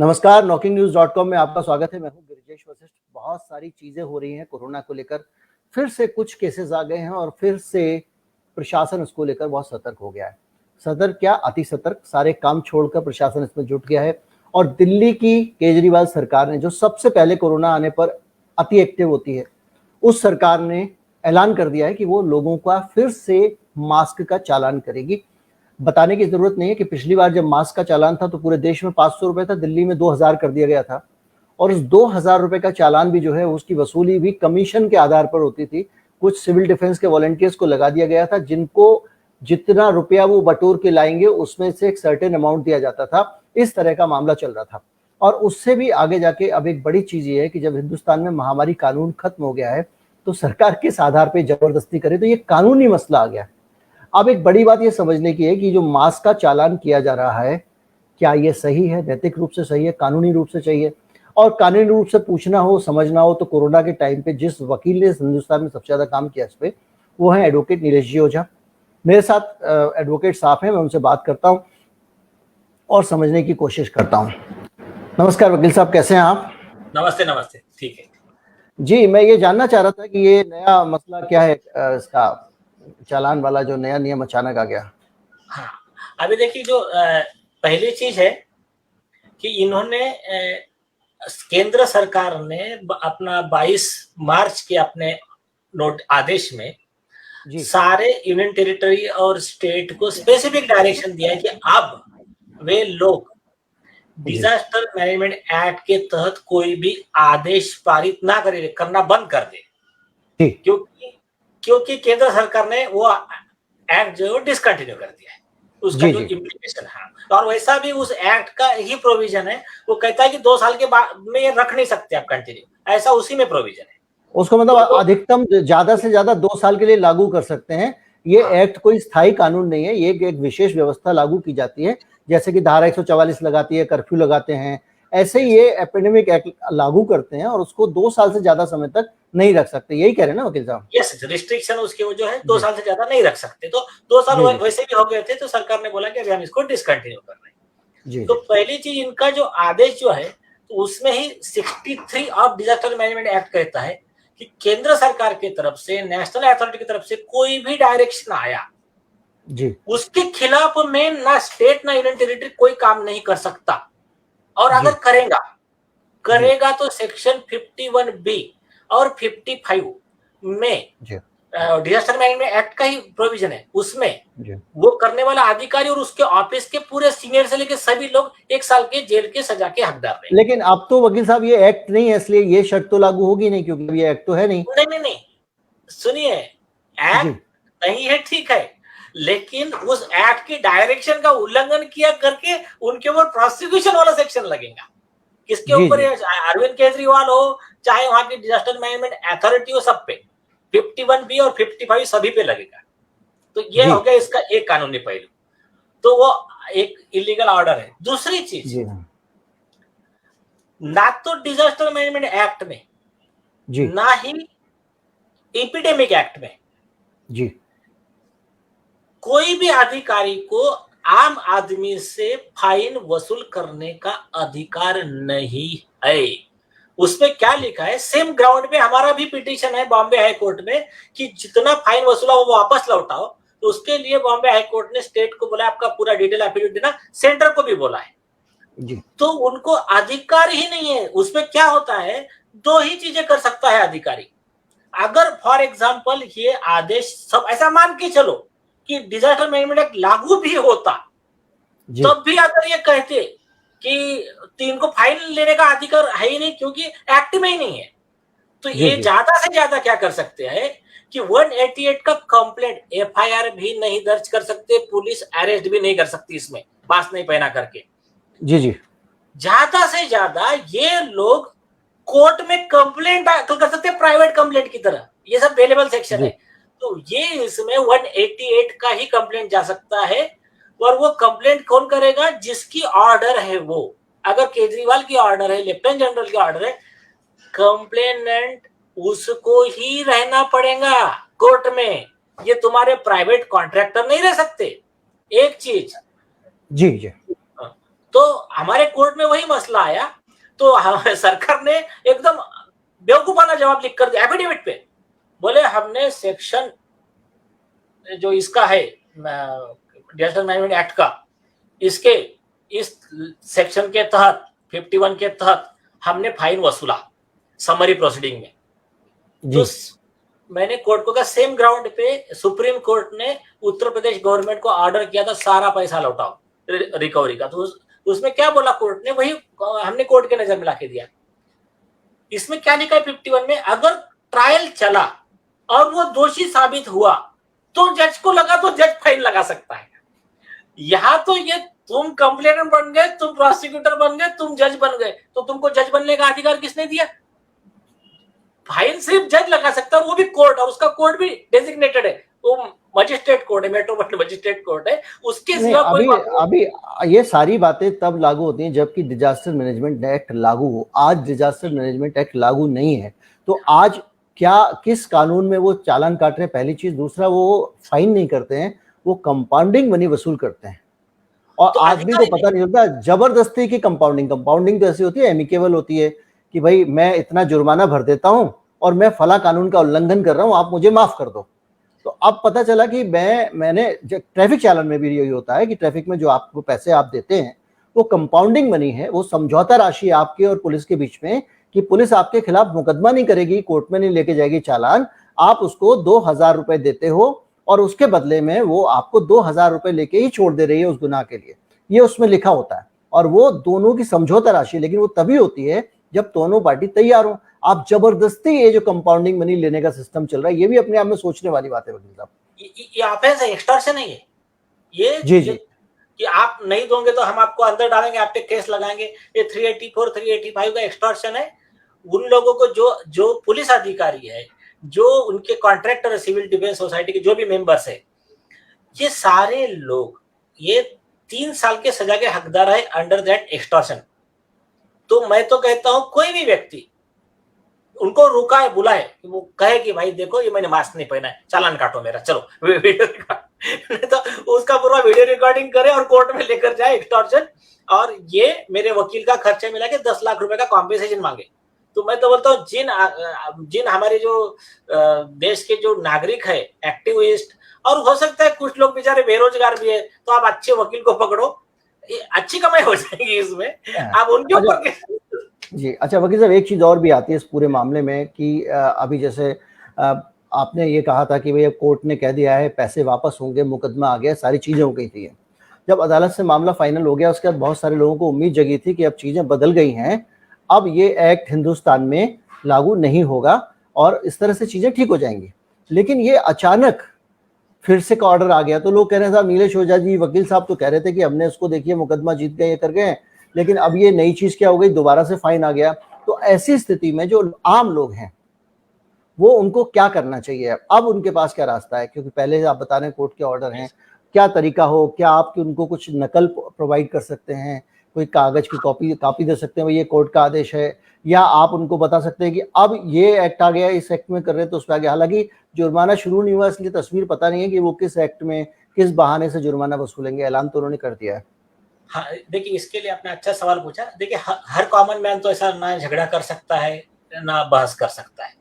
नमस्कार, knocking-news.com में आपका स्वागत है। मैं हूं गिरिजेश वशिष्ठ। बहुत सारी चीजें हो रही हैं कोरोना को लेकर। फिर से कुछ केसेस आ गए हैं और फिर से प्रशासन उसको लेकर बहुत सतर्क हो गया है। सतर्क क्या, अति सतर्क। सारे काम छोड़कर प्रशासन इसमें जुट गया है और दिल्ली की केजरीवाल सरकार ने, जो सबसे पहले कोरोना आने पर अति एक्टिव होती है, उस सरकार ने ऐलान कर दिया है कि वो लोगों का फिर से मास्क का चालान करेगी। बताने की जरूरत नहीं है कि पिछली बार जब मास्क का चालान था तो पूरे देश में 500 रुपए था, दिल्ली में 2000 कर दिया गया था। और उस 2000 रुपए का चालान भी जो है उसकी वसूली भी कमीशन के आधार पर होती थी। कुछ सिविल डिफेंस के वॉलंटियर्स को लगा दिया गया था, जिनको जितना रुपया वो बटोर के लाएंगे उसमें से एक सर्टेन अमाउंट दिया जाता था। इस तरह का मामला चल रहा था। और उससे भी आगे जाके अब एक बड़ी चीज ये है कि जब हिंदुस्तान में महामारी कानून खत्म हो गया है तो सरकार किस आधार पर जबरदस्ती करे, तो ये कानूनी मसला आ गया। अब एक बड़ी बात ये समझने की है कि जो मास्क का चालान किया जा रहा है, क्या ये सही है, नैतिक रूप से सही है, कानूनी रूप से चाहिए। और कानूनी रूप से पूछना हो, समझना हो तो कोरोना के टाइम पे जिस वकील ने हिंदुस्तान में सबसे ज्यादा काम किया इस पे, वो है एडवोकेट नीरज जी ओझा। मेरे साथ एडवोकेट साहब हैं, मैं उनसे बात करता हूँ और समझने की कोशिश करता हूँ। नमस्कार वकील साहब, कैसे हैं आप? नमस्ते नमस्ते, ठीक है जी। मैं ये जानना चाह रहा था कि ये नया मसला क्या है, इसका चालान वाला जो नया नियम अचानक आ गया। हाँ, अभी देखिए, जो पहली चीज है कि इन्होंने केंद्र सरकार ने अपना 22 मार्च के अपने नोट आदेश में सारे यूनियन टेरिटरी और स्टेट को स्पेसिफिक डायरेक्शन दिया है कि अब वे लोग डिजास्टर मैनेजमेंट एक्ट के तहत कोई भी आदेश पारित ना करना बंद कर दे, क्योंकि केंद्र सरकार ने वो एक्ट जो है डिसकंटिन्यू कर दिया है, उसका जो इम्प्लीकेशन है। और वैसा भी उस एक्ट का ही प्रोविजन है, वो कहता है कि 2 साल के बाद में ये रख नहीं सकते आप कंटिन्यू, ऐसा उसी में प्रोविजन है। उसको मतलब अधिकतम ज्यादा से ज्यादा 2 साल के लिए लागू कर सकते हैं। ये एक्ट कोई स्थायी कानून नहीं है, ये एक विशेष व्यवस्था लागू की जाती है, जैसे कि धारा 144 लगाती है, कर्फ्यू लगाते हैं, ऐसे ही ये एपिडेमिक एक्ट लागू करते हैं और उसको 2 साल से ज्यादा समय तक नहीं रख सकते। यही कह रहे हैं ना वकील साहब? यस, रिस्ट्रिक्शन उसके वो जो है 2 साल से ज्यादा नहीं रख सकते। तो 2 साल वैसे भी हो गए थे, तो सरकार ने बोला कि अभी हम इसको डिसकंटिन्यू कर रहे हैं। तो पहली चीज, इनका जो आदेश जो है तो उसमें ही 63 ऑफ डिजास्टर मैनेजमेंट एक्ट कहता है कि केंद्र सरकार की तरफ से, नेशनल अथॉरिटी की तरफ से कोई भी डायरेक्शन आया जी, उसके खिलाफ में ना स्टेट ना यूनियन टेरिटरी कोई काम नहीं कर सकता। और अगर करेगा तो सेक्शन 51B और 55 में डिजास्टर मैनेजमेंट एक्ट का ही प्रोविजन है, उसमें वो करने वाला अधिकारी और उसके ऑफिस के पूरे सीनियर से लेकर सभी लोग 1 साल के जेल के सजा के हकदार रहे। लेकिन अब तो वकील साहब ये एक्ट नहीं है, इसलिए ये शर्त तो लागू होगी नहीं, क्योंकि ये एक्ट तो है नहीं। नहीं, सुनिए, एक्ट नहीं है, ठीक है, लेकिन उस एक्ट की डायरेक्शन का उल्लंघन किया करके उनके ऊपर प्रोसिक्यूशन वाला सेक्शन लगेगा। किसके ऊपर? अरविंद केजरीवाल हो, चाहे वहां की डिजास्टर मैनेजमेंट अथॉरिटी हो, सब पे 51B और 55 सभी पे लगेगा। तो ये हो गया इसका एक कानूनी पहलू, तो वो एक इलीगल ऑर्डर है। दूसरी चीज, ना तो डिजास्टर मैनेजमेंट एक्ट में ना ही एपिडेमिक एक्ट में कोई भी अधिकारी को आम आदमी से फाइन वसूल करने का अधिकार नहीं है। उसमें क्या लिखा है? सेम ग्राउंड पे हमारा भी पिटीशन है बॉम्बे हाई कोर्ट में कि जितना फाइन वसूला वो वापस लौटाओ। तो उसके लिए बॉम्बे हाई कोर्ट ने स्टेट को बोला आपका पूरा डिटेल एफिडेविट देना, सेंटर को भी बोला है जी। तो उनको अधिकार ही नहीं है। उसमें क्या होता है, 2 ही चीजें कर सकता है अधिकारी। अगर फॉर एग्जाम्पल ये आदेश सब ऐसा मान के चलो कि डिजास्टर मैनेजमेंट एक्ट लागू भी होता, तब भी अगर ये कहते कि इनको फाइन लेने का अधिकार है ही नहीं क्योंकि एक्ट में ही नहीं है, तो ये ज्यादा से ज्यादा क्या कर सकते हैं कि 188 का कंप्लेंट FIR भी नहीं दर्ज कर सकते, पुलिस अरेस्ट भी नहीं कर सकती इसमें मास्क नहीं पहना करके। जी ज्यादा से ज्यादा ये लोग कोर्ट में कंप्लेंट कर सकते हैं, प्राइवेट कंप्लेंट की तरह। ये सब अवेलेबल सेक्शन है, तो ये इसमें 188 का ही कंप्लेंट जा सकता है। और वो कंप्लेंट कौन करेगा? जिसकी ऑर्डर है वो। अगर केजरीवाल की ऑर्डर है, लेफ्टिनेंट जनरल की ऑर्डर है, कंप्लेनेंट उसको ही रहना पड़ेगा कोर्ट में। ये तुम्हारे प्राइवेट कॉन्ट्रैक्टर नहीं रह सकते। एक चीज जी तो हमारे कोर्ट में वही मसला आया, तो सरकार ने एकदम बेवकूफाना जवाब लिख कर दिया एफिडेविट पे। बोले हमने सेक्शन जो इसका है डिजास्टर मैनेजमेंट एक्ट का, इसके इस सेक्शन के तहत 51 के तहत हमने फाइन वसूला समरी प्रोसीडिंग में। तो मैंने कोर्ट को कहा सेम ग्राउंड पे सुप्रीम कोर्ट ने उत्तर प्रदेश गवर्नमेंट को ऑर्डर किया था सारा पैसा लौटाओ रिकवरी का, तो उसमें क्या बोला कोर्ट ने, वही हमने कोर्ट के नजर में लाके दिया। इसमें क्या लिखा है 51 में, अगर ट्रायल चला और वो दोषी साबित हुआ तो जज को लगा तो जज फाइन लगा सकता है। यहां तो ये तुम कंप्लेनेंट बन गए, तुम प्रोसिक्यूटर बन गए, तुम जज बन गए, तो तुमको जज बनने का अधिकार किसने दिया? फाइन सिर्फ जज लगा सकता है, वो भी कोर्ट, और उसका कोर्ट भी डेजिग्नेटेड है, वो मजिस्ट्रेट कोर्ट है, मेट्रोपोलिटन मजिस्ट्रेट कोर्ट है, उसके सिवा कोई अभी ये सारी बातें तब लागू होती हैं जबकि डिजास्टर मैनेजमेंट एक्ट लागू हो। आज डिजास्टर मैनेजमेंट एक्ट लागू नहीं है, तो आज क्या किस कानून में वो चालान काट रहे हैं, पहली चीज। दूसरा, वो फाइन नहीं करते हैं, वो कंपाउंडिंग मनी वसूल करते हैं, और तो आदमी को पता नहीं होता जबरदस्ती की कंपाउंडिंग। कंपाउंडिंग तो ऐसी होती है, एमिकेबल होती है कि भाई मैं इतना जुर्माना भर देता हूं और मैं फला कानून का उल्लंघन कर रहा हूं, आप मुझे माफ कर दो। तो अब पता चला कि मैंने ट्रैफिक चालान में भी यही होता है कि ट्रैफिक में जो आपको पैसे आप देते हैं वो कंपाउंडिंग मनी है, वो समझौता राशि आपके और पुलिस के बीच में, कि पुलिस आपके खिलाफ मुकदमा नहीं करेगी, कोर्ट में नहीं लेके जाएगी चालान, आप उसको 2,000 रुपए देते हो और उसके बदले में वो आपको 2,000 रुपए लेके ही छोड़ दे रही है उस गुनाह के लिए। ये उसमें लिखा होता है, और वो दोनों की समझौता राशि, लेकिन वो तभी होती है जब दोनों पार्टी तैयार हो। आप जबरदस्ती ये जो कंपाउंडिंग मनी लेने का सिस्टम चल रहा है, ये भी अपने आप में सोचने वाली बात है वकील साहब। ये ऑफेंस है, एक्सटॉर्शन नहीं है ये। जी जी, कि आप नहीं दोगे तो हम आपको अंदर डालेंगे, आप पे केस लगाएंगे। ये 384 385 का एक्सटॉर्शन है। उन लोगों को जो पुलिस अधिकारी है, जो उनके कॉन्ट्रैक्टर, सिविल डिफेंस सोसाइटी के जो भी मेंबर्स है, ये सारे लोग ये 3 साल के सजा के हकदार है अंडर दैट एक्सटॉर्शन। तो मैं तो कहता हूं कोई भी व्यक्ति उनको रुका है, बुलाए, वो कहे कि भाई देखो ये मैंने मास्क नहीं पहना है, चालान काटो मेरा, चलो वीडियो नहीं तो उसका पूरा वीडियो रिकॉर्डिंग करे और कोर्ट में लेकर जाए एक्सटॉर्शन, और ये मेरे वकील का खर्चा मिला के 10 लाख रुपए का कॉम्पेंसेशन मांगे। तो मैं तो बोलता हूँ जिन हमारे जो देश के जो नागरिक है, एक्टिविस्ट, और हो सकता है कुछ लोग बेचारे बेरोजगार भी है, तो आप अच्छे वकील को पकड़ो, अच्छी कमाई हो जाएगी इसमें, आप उनके ऊपर जी। अच्छा वकील साहब, एक चीज और भी आती है इस पूरे मामले में कि अभी जैसे आपने ये कहा था कि भैया कोर्ट ने कह दिया है पैसे वापस होंगे, मुकदमा आ गया, सारी चीजें हो गई थी। जब अदालत से मामला फाइनल हो गया उसके बाद बहुत सारे लोगों को उम्मीद जगी थी कि अब चीजें बदल गई हैं, अब ये एक्ट हिंदुस्तान में लागू नहीं होगा और इस तरह से चीजें ठीक हो जाएंगी। लेकिन ये अचानक फिर से का ऑर्डर आ गया, तो लोग कह रहे हैं साहब नीलेश ओझा जी वकील साहब तो कह रहे थे कि हमने उसको देखिए मुकदमा जीत गए, ये कर गए, लेकिन अब ये नई चीज क्या हो गई, दोबारा से फाइन आ गया। तो ऐसी स्थिति में जो आम लोग हैं वो उनको क्या करना चाहिए, अब उनके पास क्या रास्ता है? क्योंकि पहले आप बता रहे हैं कोर्ट के ऑर्डर हैं, क्या तरीका हो, क्या आप उनको कुछ नकल प्रोवाइड कर सकते हैं, कोई कागज की कॉपी दे सकते हैं ये कोर्ट का आदेश है, या आप उनको बता सकते हैं कि अब ये एक्ट आ गया, इस एक्ट में कर रहे हैं तो उस पर आ गया। हालांकि जुर्माना शुरू नहीं हुआ इसलिए तस्वीर पता नहीं है कि वो किस एक्ट में किस बहाने से जुर्माना वसूलेंगे, ऐलान तो उन्होंने कर दिया है। हाँ, देखिए इसके लिए आपने अच्छा सवाल पूछा। देखिए हर कॉमन मैन तो ऐसा ना झगड़ा कर सकता है ना बहस कर सकता है।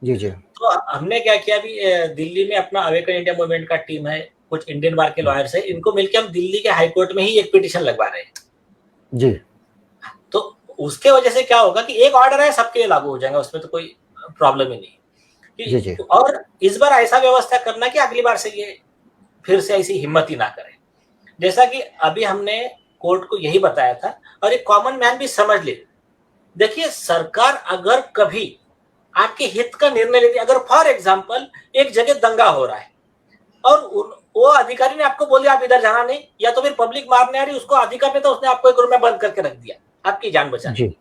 जी जी। तो हमने क्या किया, अभी दिल्ली में अपना अवेकन इंडिया मूवमेंट का टीम है, कुछ इंडियन बार के लॉयर्स है, इनको मिलकर हम दिल्ली के हाई कोर्ट में ही एक पिटीशन लगवा रहे हैं जी। तो उसके वजह से क्या होगा कि एक ऑर्डर है सबके लिए लागू हो जाएगा, उसमें तो कोई प्रॉब्लम ही नहीं। जी जी। और इस बार ऐसा व्यवस्था करना कि अगली बार से ये फिर से ऐसी हिम्मत ही ना करें। जैसा कि अभी हमने कोर्ट को यही बताया था और एक कॉमन मैन भी समझ ले। देखिए सरकार अगर कभी आपके हित का निर्णय लेती, अगर फॉर एग्जांपल एक जगह दंगा हो रहा है और वो अधिकारी ने आपको बोल दिया आप इधर जाना नहीं, या तो फिर पब्लिक मारने आ रही, उसको अधिकार नहीं था, उसने आपको एक रूम में बंद करके रख दिया आपकी जान बचाने। जी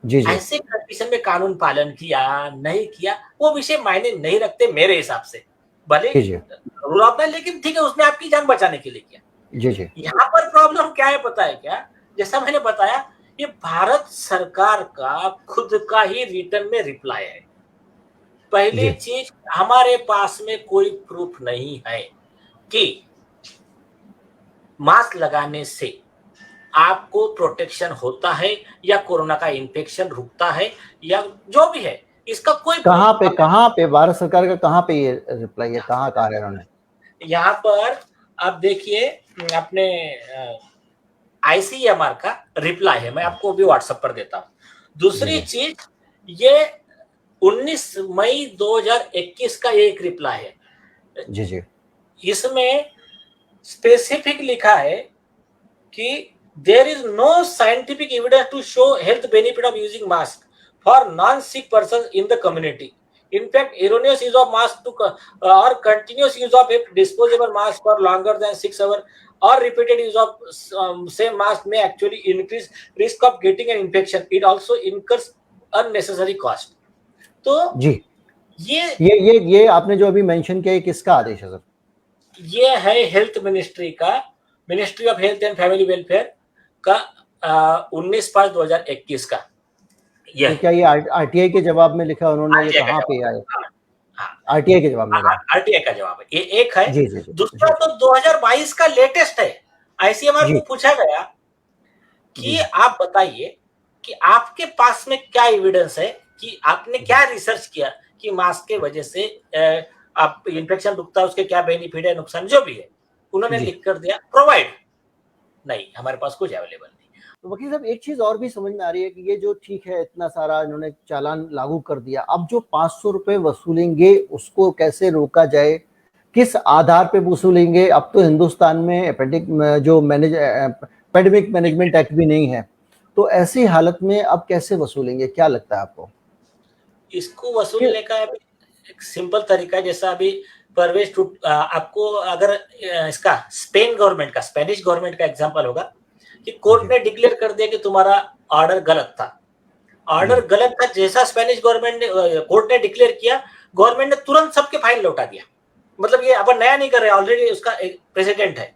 जी जी। ऐसे कंडीशन में कानून पालन किया नहीं किया वो विषय मायने नहीं रखते मेरे हिसाब से, भले रूल ऑफ है लेकिन ठीक है उसने आपकी जान बचाने के लिए किया। जी जी। यहाँ पर प्रॉब्लम क्या है पता है क्या, जैसा मैंने बताया ये भारत सरकार का खुद का ही रिटर्न में रिप्लाई है। पहली चीज, हमारे पास में कोई प्रूफ नहीं है कि मास्क लगाने से आपको प्रोटेक्शन होता है या कोरोना का इन्फेक्शन रुकता है या जो भी है, इसका कोई कहाँ पे भारत सरकार का कहाँ पे ये रिप्लाई है, कहाँ कहा है उन्होंने? यहाँ पर आप देखिए अपने आईसीएमआर का रिप्लाई है, मैं आपको भी व्हाट्सएप पर देता हूँ। दूसरी चीज, ये 19 मई 2021 का एक रिप्लाई है जी जी। इसमें स्पेसिफिक लिखा है कि there is no scientific evidence to show health benefit of using mask for non sick person in the community. In fact, erroneous use of mask to or continuous use of a disposable mask for longer than 6 hours or repeated use of same mask may actually increase risk of getting an infection. It also incurs unnecessary cost. तो जी, ये आपने जो अभी mention किया, किसका आदेश है sir? ये है हेल्थ मिनिस्ट्री का, ministry of health and family welfare का 19/5/2021 का। तो क्या ये आरटीआई के जवाब में लिखा उन्होंने? ये कहाँ पे आया? आरटीआई के जवाब में, आरटीआई का जवाब है ये एक है। जी, जी, जी, दूसरा तो 2022 का लेटेस्ट है। आईसीएमआर को पूछा गया कि आप बताइए कि आपके पास में क्या एविडेंस है कि आपने क्या रिसर्च किया कि मास्क के वजह से आप इन्फेक्शन रुकता है, उसके क्या बेनिफिट है, नुकसान जो भी है। उन्होंने लिख कर दिया प्रोवाइड, नहीं हमारे पास कुछ अवेलेबल नहीं। तो वकील साहब, एक चीज और भी समझ में आ रही है कि ये जो ठीक है इतना सारा इन्होंने चालान लागू कर दिया, अब जो 500 रुपए वसूलेंगे उसको कैसे रोका जाए, किस आधार पे वसूलेंगे? अब तो हिंदुस्तान में एपिडेमिक मैनेजमेंट एक्ट भी नहीं है, तो ऐसी हालत में अब कैसे वसूलेंगे, क्या लगता है आपको? इसको वसूलने का एक सिंपल तरीका, जैसा अभी परवेज आपको अगर इसका स्पेनिश गवर्नमेंट का एग्जांपल होगा कि कोर्ट ने डिक्लेयर कर दिया कि तुम्हारा ऑर्डर गलत था, जैसा स्पेनिश गवर्नमेंट ने कोर्ट ने डिक्लेयर किया, गवर्नमेंट ने तुरंत सबके फाइन लौटा दिया। मतलब ये अपन नया नहीं कर रहे, ऑलरेडी उसका एक प्रेसिडेंट है।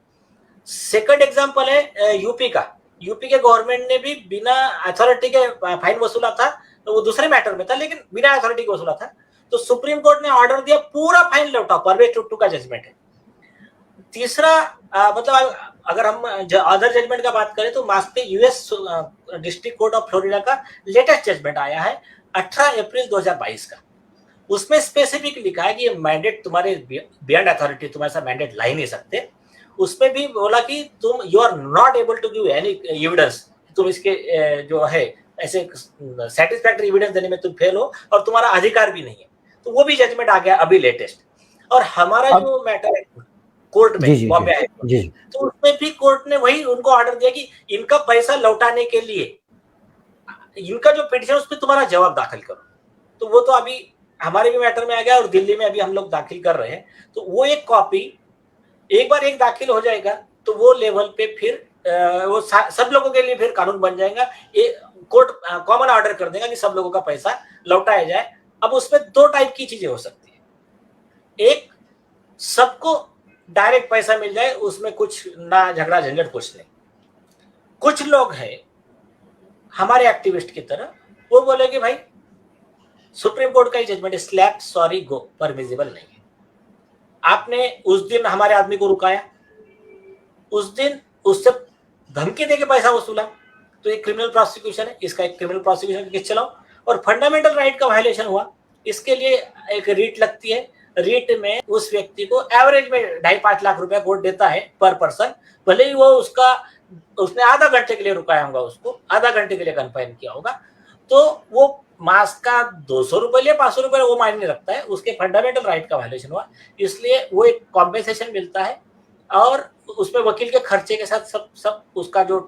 सेकंड एग्जांपल है यूपी का। यूपी के गवर्नमेंट ने भी बिना अथॉरिटी के फाइन वसूला था, तो वो दूसरे मैटर में था, लेकिन बिना अथॉरिटी के वसूला था, तो सुप्रीम कोर्ट ने ऑर्डर दिया पूरा फाइन लौटा। परवेज टुटू का जजमेंट है। तीसरा मतलब अगर हम अदर जजमेंट का बात करें तो मास्क पे US district court of Florida का लेटेस्ट जजमेंट आया है 18 अप्रैल 2022 का। उसमें स्पेसिफिक लिखा है कि ये मैंडेट तुम्हारे बियॉन्ड अथॉरिटी, तुम्हारे साथ मैंडेट ला ही नहीं सकते। उसमें भी बोला कि तुम you are not able to give any evidence, तुम इसके जो है ऐसे सेटिस्फैक्टरी एविडेंस देने में तुम फेल हो और तुम्हारा अधिकार भी नहीं है। तो वो भी जजमेंट आ गया अभी लेटेस्ट। और हमारा जो मैटर है कोर्ट में बॉम्बे हाई कोर्ट, तो उसमें भी कोर्ट ने वही उनको ऑर्डर दिया कि इनका पैसा लौटाने के लिए इनका जो पिटीशन उस पर तुम्हारा जवाब दाखिल करो। तो वो तो अभी हमारे भी मैटर में आ गया और दिल्ली में अभी हम लोग दाखिल कर रहे हैं। तो वो एक कॉपी एक बार एक दाखिल हो जाएगा तो वो लेवल पे फिर वो सब लोगों के लिए फिर कानून बन जाएगा। कोर्ट कॉमन ऑर्डर कर देगा कि सब लोगों का पैसा लौटाया जाए। अब उसमें दो टाइप की चीजें हो सकती है। एक, सबको डायरेक्ट पैसा मिल जाए, उसमें कुछ ना झगड़ा झंझट कुछ नहीं। कुछ लोग हैं हमारे एक्टिविस्ट की तरह, वो बोले कि भाई सुप्रीम कोर्ट का ही judgment slap sorry go permissible नहीं है। आपने उस दिन हमारे आदमी को रुकाया, उस दिन उससे धमकी देके पैसा वसूला, तो एक क्रिमिनल प्रोसिक्यूशन है, इसका एक क्रिमिनल प्रोसिक्यूशन केस चलाओ। और फंडामेंटल राइट का वायलेशन हुआ, इसके लिए एक रीट लगती है। रीट में उस व्यक्ति को एवरेज में 2.5-5 लाख रुपया कोर्ट देता है पर पर्सन, भले ही वो उसने आधा घंटे के लिए रुकाया होगा, उसको आधा घंटे के लिए कन्फाइन किया होगा, तो वो मास्क का 200 रुपए लिए 500 रुपए वो मायने रखता है, उसके फंडामेंटल राइट का वायलेशन हुआ, इसलिए वो एक कॉम्पेंसेशन मिलता है। और उसमें वकील के खर्चे के साथ सब उसका जो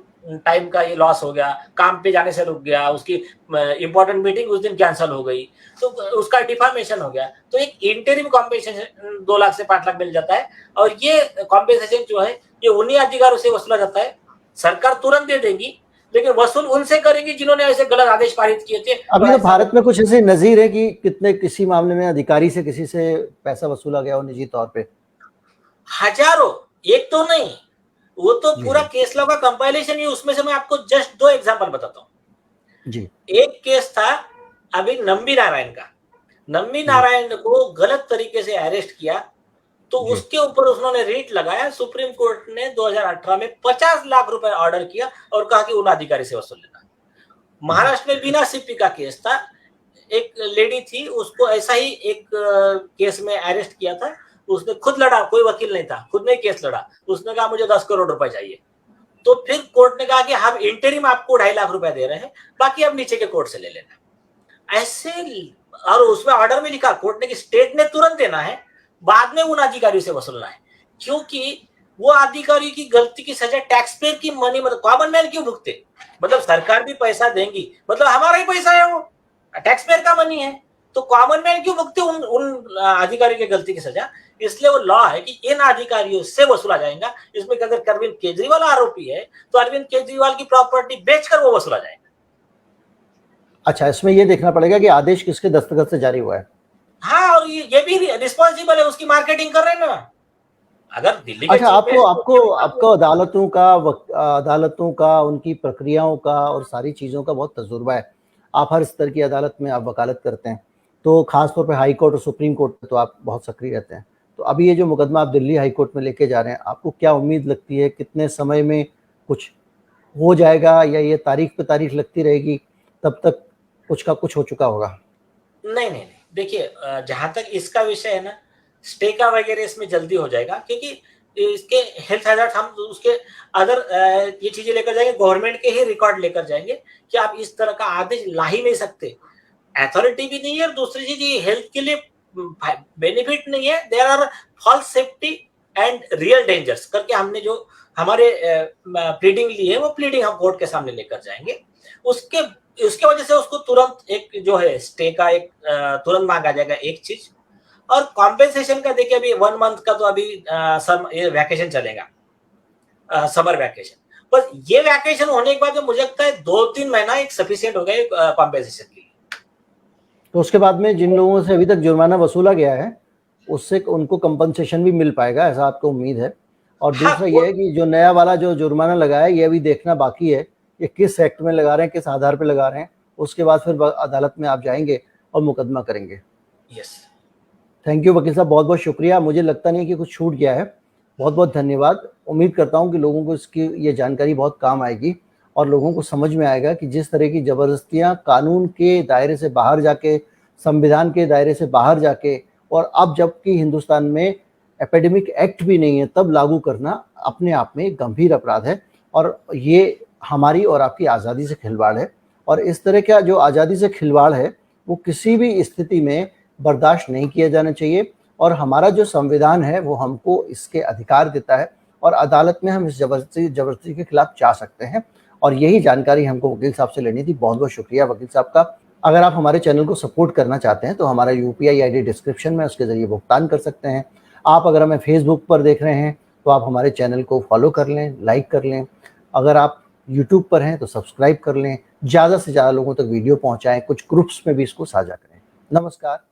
टाइम का ये लॉस हो गया, काम पे जाने से रुक गया, उसकी इंपॉर्टेंट मीटिंग उस दिन कैंसिल हो गई, तो उसका डिफामेशन हो गया, तो एक इंटरिम कॉम्पेंसेशन 2 लाख से 5 लाख मिल जाता है। और ये कॉम्पेंसेशन जो है ये उन्हीं अधिकारों से वसूला जाता है। सरकार तुरंत दे देगी, लेकिन वसूल उनसे करेंगी जिन्होंने ऐसे गलत आदेश पारित किए थे। अभी तो भारत में कुछ ऐसे नजीर है कि किसी मामले में अधिकारी से किसी से पैसा वसूला गया हो निजी तौर पे? हजारों, एक तो नहीं, वो तो पूरा केस लॉ का कंपाइलेशन ही। उसमें से मैं आपको जस्ट 2 एग्जांपल बताता हूँ जी। एक केस था अभी नंबी नारायण का। नंबी नारायण को गलत तरीके से अरेस्ट किया, तो उसके ऊपर उन्होंने रेट लगाया। सुप्रीम कोर्ट ने 2018 में 50 लाख रुपए ऑर्डर किया और कहा कि उन अधिकारी से वसूल लेना। महाराष्ट्र में बिना सीपी का केस था, एक लेडी थी, उसको ऐसा ही एक केस में अरेस्ट किया था, उसने खुद लड़ा, कोई वकील नहीं था, खुद ने केस लड़ा, उसने कहा मुझे 10 करोड़ रुपए चाहिए। तो फिर कोर्ट ने कहा कि हम इंटरिम आपको 2.5 लाख रुपए दे रहे हैं, बाकी आप नीचे के कोर्ट से ले लेना। ऐसे, और उसमें ऑर्डर में लिखा कोर्ट ने कि स्टेट ने तुरंत देना है, बाद में उन अधिकारियों से वसूलना है, क्योंकि वो अधिकारी की गलती की सजा टैक्स पेयर की मनी, मतलब कॉमन मैन क्यों भुगते? मतलब सरकार भी पैसा देंगी, मतलब हमारा ही पैसा है, वो टैक्स पेयर का मनी है, तो कॉमन मैन क्यों भुगते उन अधिकारी की गलती की सजा? इसलिए वो लॉ है कि इन अधिकारियों से वसूला जाएगा। इसमें अगर अरविंद केजरीवाल आरोपी है तो अरविंद केजरीवाल की प्रॉपर्टी बेचकर वो वसूला जाएगा। अच्छा, इसमें ये देखना पड़ेगा कि आदेश किसके दस्तखत से जारी हुआ है। हाँ, और ये भी रिस्पॉन्सिबल है, उसकी मार्केटिंग कर रहे हैं ना। अगर दिल्ली के अच्छा, आपको अदालतों का उनकी प्रक्रियाओं का और सारी चीज़ों का बहुत तजुर्बा है। आप हर स्तर की अदालत में आप वकालत करते हैं, तो खासतौर पे हाई कोर्ट और सुप्रीम कोर्ट में तो आप बहुत सक्रिय रहते हैं। तो अभी ये जो मुकदमा आप दिल्ली हाई कोर्ट में लेके जा रहे हैं, आपको क्या उम्मीद लगती है, कितने समय में कुछ हो जाएगा, या ये तारीख पे तारीख लगती रहेगी, तब तक कुछ का कुछ हो चुका होगा? नहीं, देखिए, जहां तक इसका विषय है ना, स्टे का वगैरह इसमें जल्दी हो जाएगा, क्योंकि इसके हेल्थ हैजर्ड हम उसके अदर ये चीजें लेकर जाएंगे, गवर्नमेंट के ही रिकॉर्ड लेकर जाएंगे कि आप इस तरह का आदेश ला ही नहीं सकते। अथॉरिटी भी नहीं है, और दूसरी चीज ये हेल्थ के लिए बेनिफिट नहीं है। There are false safety and real dangers करके हमने जो हमारे प्लीडिंग ली है, वो प्लीडिंग हम कोर्ट के सामने लेकर जाएंगे। उसके वजह से उसको तुरंत एक जो है स्टे का एक तुरंत मांगा जाएगा एक चीज। और कॉम्पेंसेशन का देखिए, अभी 1 मंथ का तो अभी वैकेशन चलेगा, समर वैकेशन। बस ये वैकेशन होने के बाद मुझे लगता है 2-3 महीना एक सफिशिएंट हो गया कॉम्पेंसेशन के लिए। तो उसके बाद में जिन लोगों से अभी तक जुर्माना वसूला गया है, उससे उनको कंपनसेशन भी मिल पाएगा, ऐसा आपको उम्मीद है? और दूसरा ये है कि जो नया वाला जो जुर्माना लगाया है, ये अभी देखना बाकी है, ये किस एक्ट में लगा रहे हैं, किस आधार पे लगा रहे हैं। उसके बाद फिर अदालत में आप जाएंगे और मुकदमा करेंगे। यस, थैंक यू वकील साहब, बहुत बहुत शुक्रिया। मुझे लगता नहीं कि कुछ छूट गया है। बहुत बहुत धन्यवाद। उम्मीद करता हूँ कि लोगों को इसकी ये जानकारी बहुत काम आएगी और लोगों को समझ में आएगा कि जिस तरह की ज़बरदस्तियाँ कानून के दायरे से बाहर जाके, संविधान के दायरे से बाहर जाके, और अब जबकि हिंदुस्तान में एपिडेमिक एक्ट भी नहीं है, तब लागू करना अपने आप में एक गंभीर अपराध है, और ये हमारी और आपकी आज़ादी से खिलवाड़ है। और इस तरह का जो आज़ादी से खिलवाड़ है, वो किसी भी स्थिति में बर्दाश्त नहीं किया जाना चाहिए। और हमारा जो संविधान है वो हमको इसके अधिकार देता है, और अदालत में हम इस जबरदस्ती के खिलाफ जा सकते हैं। और यही जानकारी हमको वकील साहब से लेनी थी। बहुत बहुत शुक्रिया वकील साहब का। अगर आप हमारे चैनल को सपोर्ट करना चाहते हैं तो हमारा UPI ID डिस्क्रिप्शन में, उसके ज़रिए भुगतान कर सकते हैं। आप अगर हमें फेसबुक पर देख रहे हैं तो आप हमारे चैनल को फॉलो कर लें, लाइक कर लें। अगर आप यूट्यूब पर हैं तो सब्सक्राइब कर लें। ज़्यादा से ज़्यादा लोगों तक वीडियो पहुँचाएँ, कुछ ग्रुप्स में भी इसको साझा करें। नमस्कार।